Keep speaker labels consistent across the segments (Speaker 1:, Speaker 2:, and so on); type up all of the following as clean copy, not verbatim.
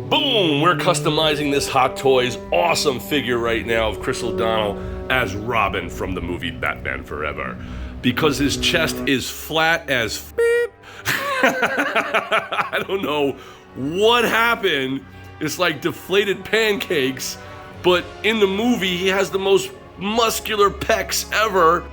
Speaker 1: Boom! We're customizing this Hot Toys awesome figure right now of Chris O'Donnell as Robin from the movie Batman Forever. Because his chest is flat as beep. I don't know what happened. It's like deflated pancakes, but in the movie he has the most muscular pecs ever.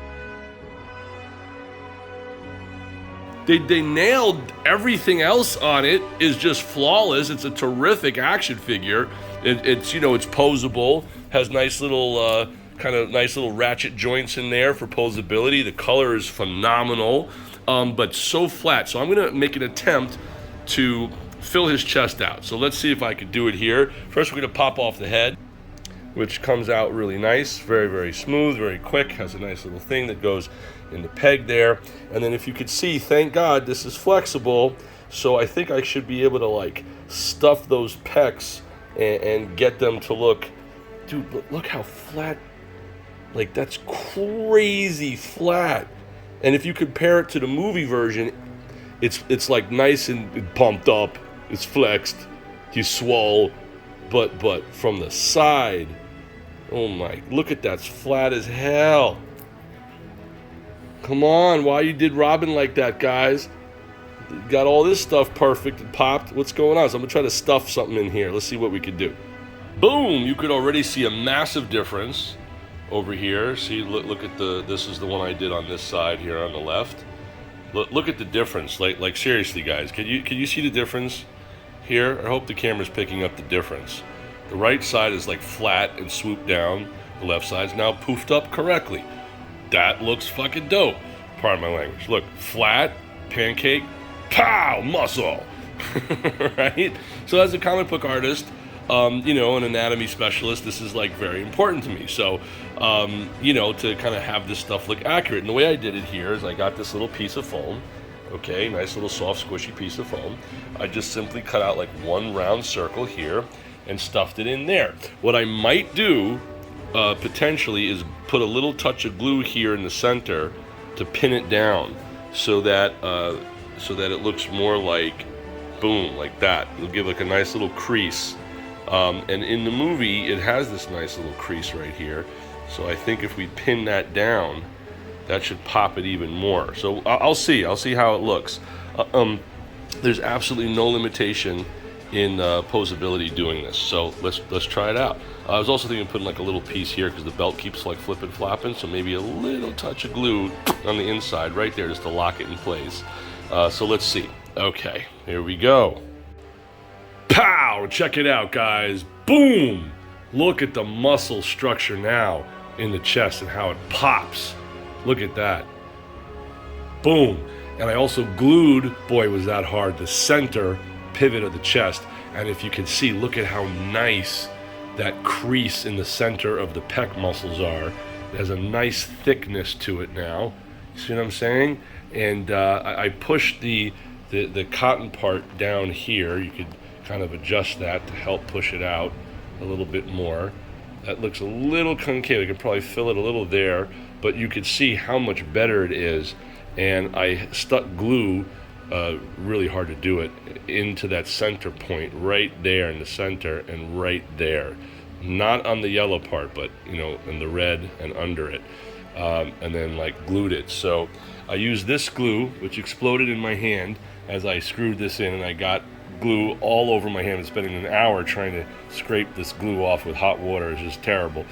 Speaker 1: They nailed everything else on it, is just flawless. It's a terrific action figure. It's posable, has nice little nice little ratchet joints in there for posability. The color is phenomenal, but so flat. So I'm gonna make an attempt to fill his chest out. So let's see if I could do it here. First we're gonna pop off the head, which comes out really nice, very, very smooth, very quick, has a nice little thing that goes in the peg there. And then if you could see, thank God this is flexible, so I think I should be able to like stuff those pecs and get them to look, dude, look how flat, like that's crazy flat. And if you compare it to the movie version, it's like nice and pumped up, it's flexed, he's swole, but from the side, oh my, look at that's flat as hell. Come on, why you did Robin like that, guys? Got all this stuff perfect and popped. What's going on? So I'm gonna try to stuff something in here. Let's see what we can do. Boom, you could already see a massive difference over here. See, look at this is the one I did on this side here on the left. Look at the difference, like seriously, guys. Can you see the difference here? I hope the camera's picking up the difference. The right side is like flat and swooped down. The left side's now poofed up correctly. That looks fucking dope. Pardon my language. Look, flat, pancake, pow, muscle. Right? So as a comic book artist, an anatomy specialist, this is like very important to me. So, to kind of have this stuff look accurate. And the way I did it here is I got this little piece of foam. Okay, nice little soft squishy piece of foam. I just simply cut out like one round circle here and stuffed it in there. What I might do potentially is put a little touch of glue here in the center to pin it down so that it looks more like, boom, like that. It'll give like a nice little crease. And in the movie, it has this nice little crease right here. So I think if we pin that down, that should pop it even more. So I'll see how it looks. There's absolutely no limitation in posability doing this. So let's try it out. I was also thinking of putting like a little piece here because the belt keeps like flipping flopping. So maybe a little touch of glue on the inside right there just to lock it in place. So let's see. Okay, here we go. Pow! Check it out, guys. Boom! Look at the muscle structure now in the chest and how it pops. Look at that. Boom. And I also glued, boy was that hard, the center pivot of the chest. And if you can see, look at how nice that crease in the center of the pec muscles are. It has a nice thickness to it now. You see what I'm saying? And I pushed the cotton part down here. You could kind of adjust that to help push it out a little bit more. That looks a little concave. I could probably fill it a little there, but you could see how much better it is. And I stuck glue, really hard to do it, into that center point right there in the center and right there. Not on the yellow part, but in the red and under it. And then like glued it. So I used this glue, which exploded in my hand as I screwed this in, and I got glue all over my hand. And spending an hour trying to scrape this glue off with hot water is just terrible.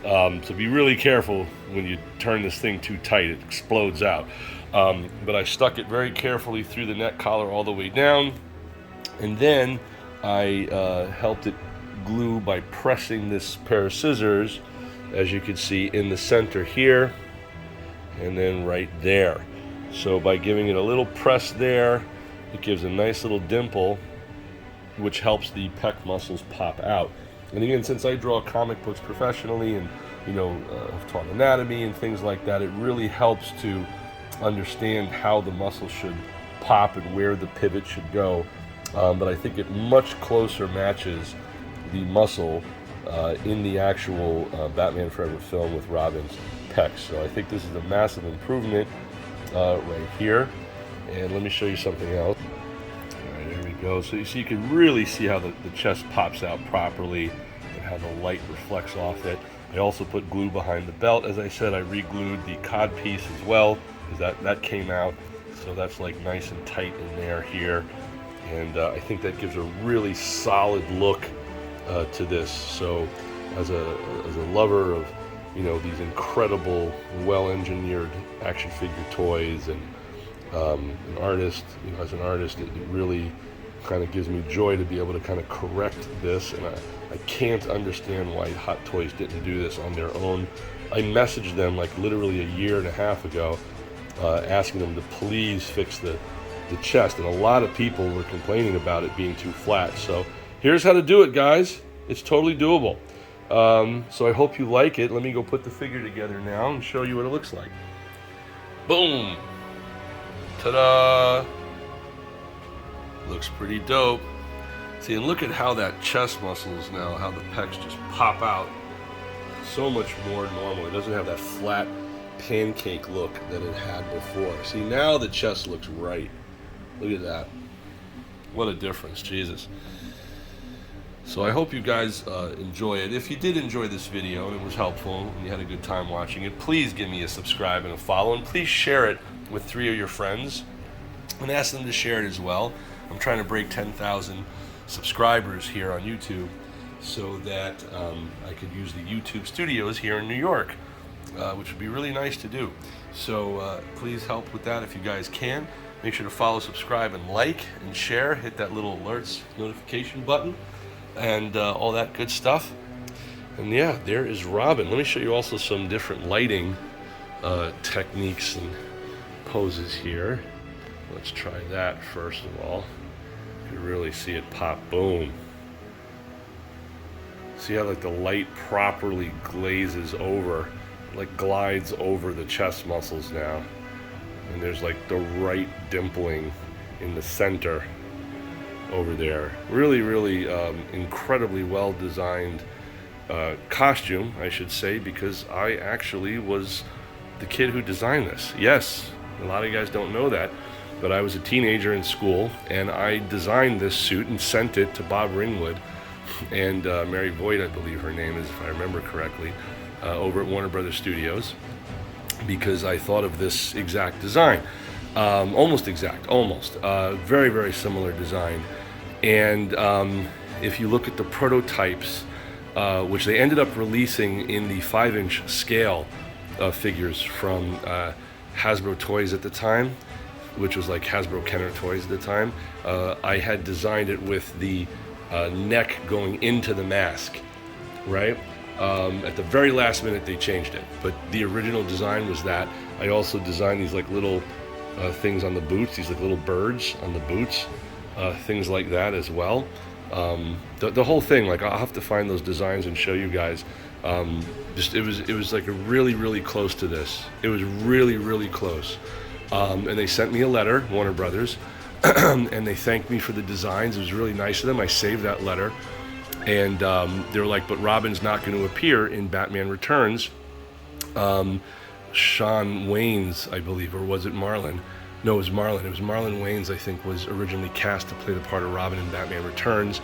Speaker 1: So be really careful when you turn this thing too tight, it explodes out. But I stuck it very carefully through the neck collar all the way down, and then I helped it glue by pressing this pair of scissors, as you can see, in the center here and then right there. So by giving it a little press there, it gives a nice little dimple, which helps the pec muscles pop out. And again, since I draw comic books professionally and I've taught anatomy and things like that, it really helps to understand how the muscle should pop and where the pivot should go. But I think it much closer matches the muscle in the actual Batman Forever film with Robin's pecs. So I think this is a massive improvement right here. And let me show you something else. All right, there we go. So you can really see how the chest pops out properly and how the light reflects off it. I also put glue behind the belt. As I said, I re-glued the cod piece as well, because that came out. So that's like nice and tight in there here. And I think that gives a really solid look to this. So as a lover of, you know, these incredible, well-engineered action figure toys, and an artist, you know, as an artist, it really kind of gives me joy to be able to kind of correct this. And I can't understand why Hot Toys didn't do this on their own. I messaged them like literally a year and a half ago, asking them to please fix the chest, and a lot of people were complaining about it being too flat. So here's how to do it, guys. It's totally doable. So I hope you like it. Let me go put the figure together now and show you what it looks like. Boom! Ta-da! Looks pretty dope. See, and look at how that chest muscles now, how the pecs just pop out so much more normal. It doesn't have that flat pancake look that it had before. See, now the chest looks right. Look at that. What a difference, Jesus. So I hope you guys enjoy it. If you did enjoy this video and it was helpful and you had a good time watching it, please give me a subscribe and a follow, and please share it with 3 of your friends and ask them to share it as well. I'm trying to break 10,000 subscribers here on YouTube so that I could use the YouTube studios here in New York, which would be really nice to do. So please help with that if you guys can. Make sure to follow, subscribe, and like, and share. Hit that little alerts notification button, and all that good stuff. And yeah, there is Robin. Let me show you also some different lighting techniques and poses here. Let's try that first of all. You can really see it pop. Boom. See how like the light properly glazes over, like glides over the chest muscles now. And there's like the right dimpling in the center over there. Really, really incredibly well designed costume, I should say, because I actually was the kid who designed this. Yes, a lot of you guys don't know that, but I was a teenager in school and I designed this suit and sent it to Bob Ringwood and Mary Voigt, I believe her name is, if I remember correctly, over at Warner Brothers Studios, because I thought of this exact design. Almost exact, almost. Very, very similar design. And if you look at the prototypes, which they ended up releasing in the 5-inch scale figures from Hasbro Toys at the time, which was like Hasbro Kenner Toys at the time, I had designed it with the neck going into the mask, right? At the very last minute they changed it, but the original design was that. I also designed these like little things on the boots, these like little birds on the boots, things like that as well. The whole thing, like I'll have to find those designs and show you guys. Just it was like really, really close to this. It was really, really close. And they sent me a letter, Warner Brothers, and they thanked me for the designs. It was really nice of them. I saved that letter. And they were like, but Robin's not going to appear in Batman Returns. Sean Waynes, I believe, or was it Marlon? No, it was Marlon. It was Marlon Waynes, I think, was originally cast to play the part of Robin in Batman Returns.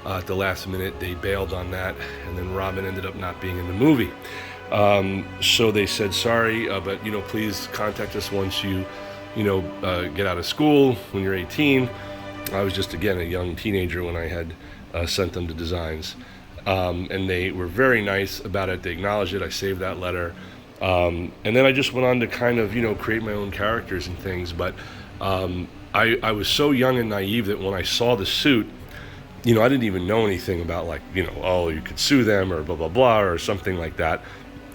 Speaker 1: At the last minute, they bailed on that, and then Robin ended up not being in the movie. So they said, sorry, but, you know, please contact us once you get out of school, when you're 18. I was just, again, a young teenager when I had sent them the designs, and they were very nice about it. They acknowledged it. I saved that letter, and then I just went on to kind of create my own characters and things. But I was so young and naive that when I saw the suit, I didn't even know anything about oh, you could sue them or blah blah blah or something like that.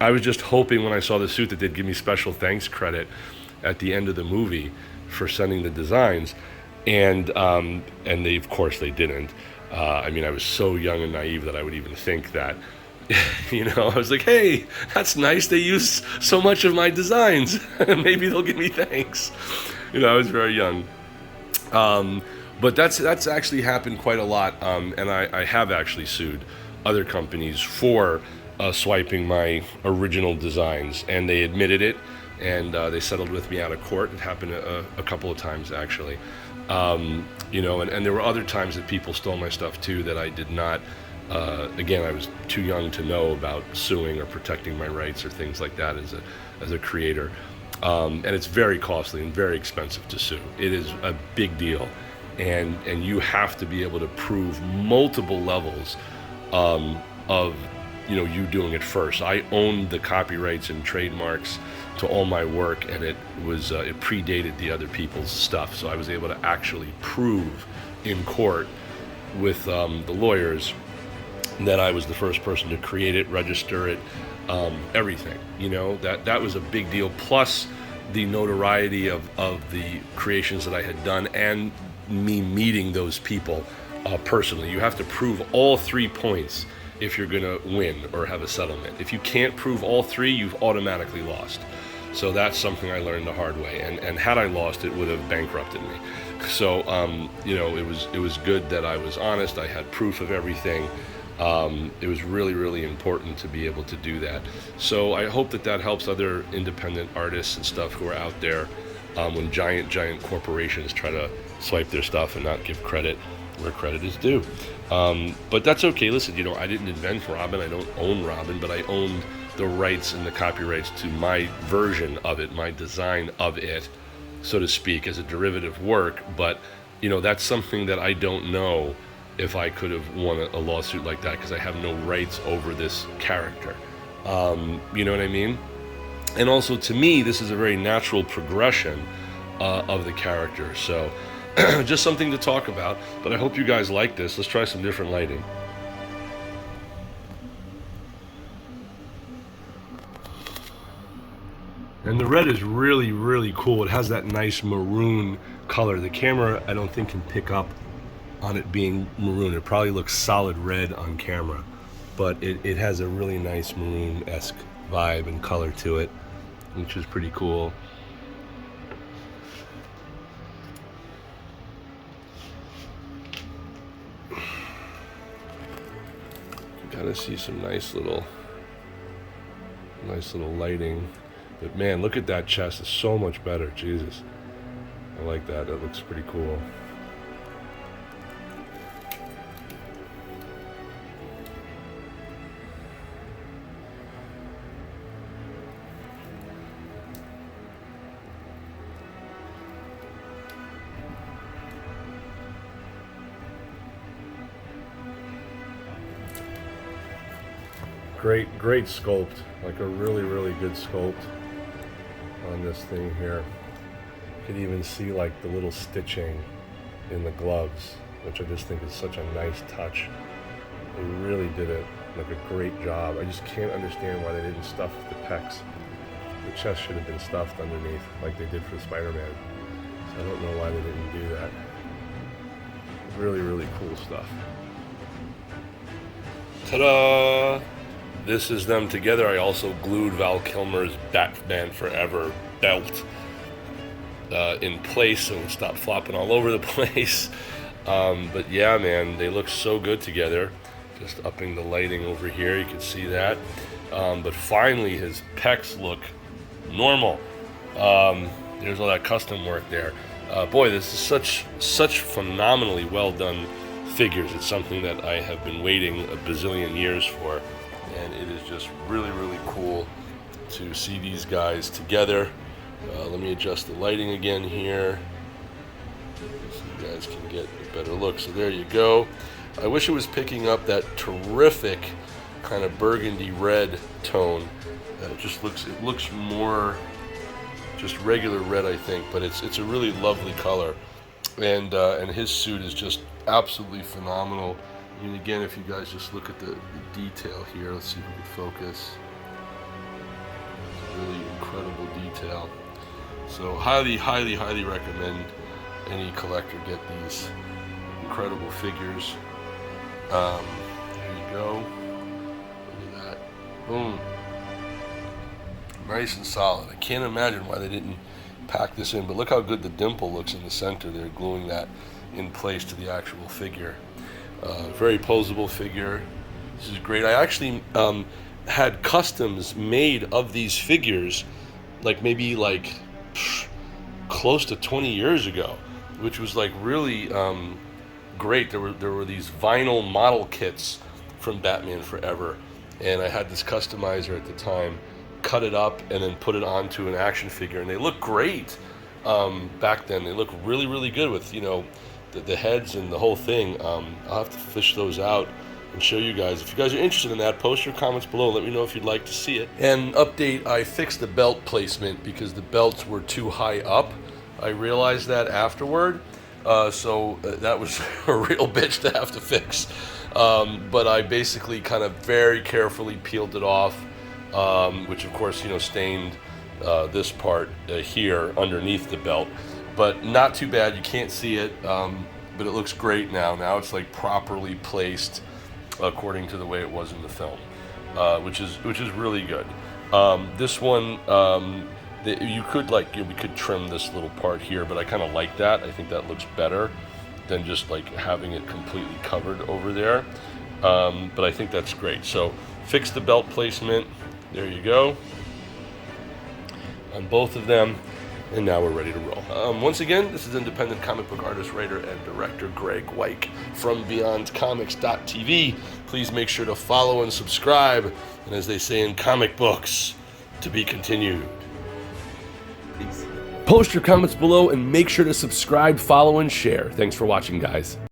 Speaker 1: I was just hoping when I saw the suit that they'd give me special thanks credit at the end of the movie for sending the designs, and they, of course, they didn't. I was so young and naive that I would even think that, I was like, hey, that's nice. They use so much of my designs. Maybe they'll give me thanks. I was very young. But that's actually happened quite a lot. And I have actually sued other companies for swiping my original designs. And they admitted it. And they settled with me out of court. It happened a couple of times, actually. you know, and there were other times that people stole my stuff too that I did not. Again, I was too young to know about suing or protecting my rights or things like that as a creator. And it's very costly and very expensive to sue. It is a big deal, and you have to be able to prove multiple levels of you doing it first. I owned the copyrights and trademarks to all my work, and it predated the other people's stuff, so I was able to actually prove in court with the lawyers that I was the first person to create it, register it, everything. That was a big deal, plus the notoriety of the creations that I had done and me meeting those people personally. You have to prove all 3 points if you're going to win or have a settlement. If you can't prove all 3, you've automatically lost. So that's something I learned the hard way, and had I lost, it would have bankrupted me. So it was good that I was honest. I had proof of everything. It was really, really important to be able to do that. So I hope that helps other independent artists and stuff who are out there when giant corporations try to swipe their stuff and not give credit where credit is due. But that's okay. Listen, I didn't invent Robin. I don't own Robin, but I owned the rights and the copyrights to my version of it, my design of it, so to speak, as a derivative work. But that's something that I don't know if I could have won a lawsuit like that, because I have no rights over this character. You know what I mean? And also, to me, this is a very natural progression of the character. So just something to talk about. But I hope you guys like this. Let's try some different lighting. And the red is really, really cool. It has that nice maroon color. The camera, I don't think, can pick up on it being maroon. It probably looks solid red on camera, but it has a really nice maroon-esque vibe and color to it, which is pretty cool. You gotta see some nice little lighting. But man, look at that chest. It's so much better. Jesus, I like that. That looks pretty cool. Great sculpt, like a really, really good sculpt on this thing here. You can even see like the little stitching in the gloves, which I just think is such a nice touch. They really did it like a great job. I just can't understand why they didn't stuff the pecs. The chest should have been stuffed underneath like they did for Spider-Man. So I don't know why they didn't do that. Really, really cool stuff. Ta-da! This is them together. I also glued Val Kilmer's Batman Forever belt in place so it would stop flopping all over the place. But yeah, man, they look so good together. Just upping the lighting over here, you can see that. But finally, his pecs look normal. There's all that custom work there. Boy, this is such phenomenally well done figures. It's something that I have been waiting a bazillion years for. And it is just really, really cool to see these guys together. Let me adjust the lighting again here so you guys can get a better look. So there you go. I wish it was picking up that terrific kind of burgundy red tone. It looks more just regular red, I think, but it's a really lovely color. And his suit is just absolutely phenomenal. And again, if you guys just look at the detail here, let's see if we can focus. It's a really incredible detail. So highly, highly, highly recommend any collector get these incredible figures. There you go. Look at that. Boom. Nice and solid. I can't imagine why they didn't pack this in, but look how good the dimple looks in the center. They're gluing that in place to the actual figure. Very posable figure. This is great. I actually had customs made of these figures maybe close to 20 years ago. which was like really great. There were these vinyl model kits from Batman Forever, and I had this customizer at the time cut it up and then put it onto an action figure, and they look great. Back then they look really, really good with, you know, the heads and the whole thing. I'll have to fish those out and show you guys. If you guys are interested in that, post your comments below. Let me know if you'd like to see it. And update, I fixed the belt placement because the belts were too high up. I realized that afterward, so that was a real bitch to have to fix. But I basically kind of very carefully peeled it off, which of course, you know, stained this part here underneath the belt. But not too bad, you can't see it, but it looks great now. Now it's like properly placed according to the way it was in the film, which is really good. This one, you could we could trim this little part here, but I kind of like that. I think that looks better than just like having it completely covered over there. But I think that's great. So fix the belt placement. There you go. On both of them. And now we're ready to roll. Once again, this is independent comic book artist, writer, and director Graig Weich from BeyondComics.tv. Please make sure to follow and subscribe. And as they say in comic books, to be continued. Peace. Post your comments below and make sure to subscribe, follow, and share. Thanks for watching, guys.